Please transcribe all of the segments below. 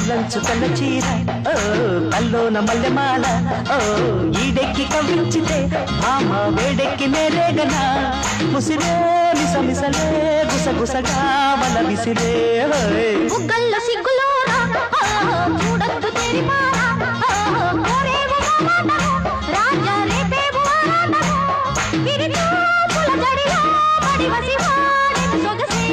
నల్లంచు కళ్ళ చీర ఓ తల్లోన మల్లెమాల ఓ ఈడెక్కి కవ్వించితే భామ వేడెక్కి నేరేగనా ముసిరే మిసమిసలే గుసగుసగా వల విసిరే బుగ్గల్లో సిగ్గులోరా చూడొద్దు తెరిపారా కోరేవు రాజా రేపేవు విరితో పుల జడిలో పడి వసివాడే సొగసే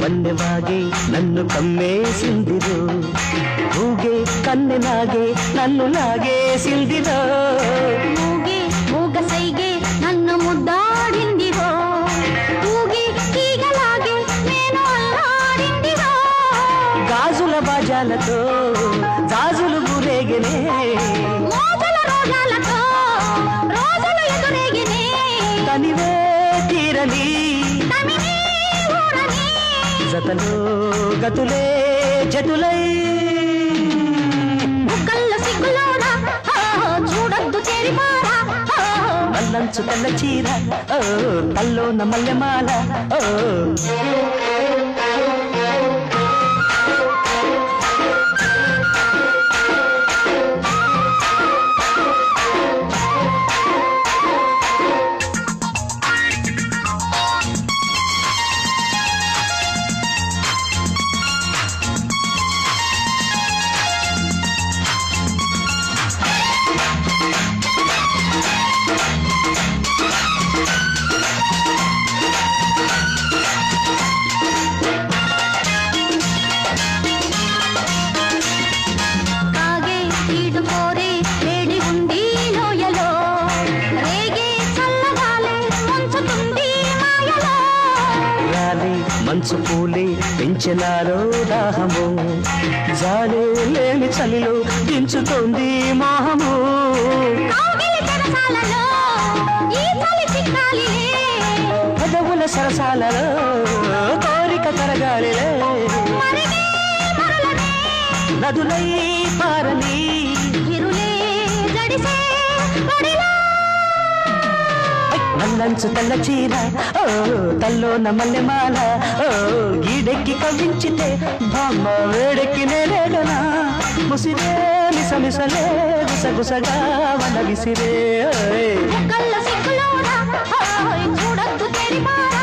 వన్నెవాగే నన్ను కమ్మేసిందిరో ఊగే కన్నెనాగే నన్ను లాగేసిందిరో మూగే మూగసైగే నన్ను ముద్దాడిందిరో ఊగే తీగలాగే నేను అల్లాడిందిరో గాజుల బాజాలతో గాజులు ఊరేగనే మోజుల రోజాలతో రోజులు ఎదురేగినే తనివే తీరని జతలో గతులే జటులై బుగ్గల్లో సిగ్గులోరా చూడొద్దు తెరిపారా నల్లంచు తెల్ల చీర ఓ తల్లోన మల్లెమాల ఓ మంచు పూలే పెంచినారో దాహము జాలే లేని చలిలో దించుతోంది మోహము పెదవుల సరసాలలో కోరిక కరగాలిలే నదులై పారని నల్లంచు తెల్ల చీర ఓ తల్లోన మల్లెమాల ఓ గీడెక్కి కవ్వించితే బామ్మ వేడెక్కి నేరేగనా ముసిరే మిసమిసలే గుసగుసగా వల విసిరే చూడొద్దు తెరిపారా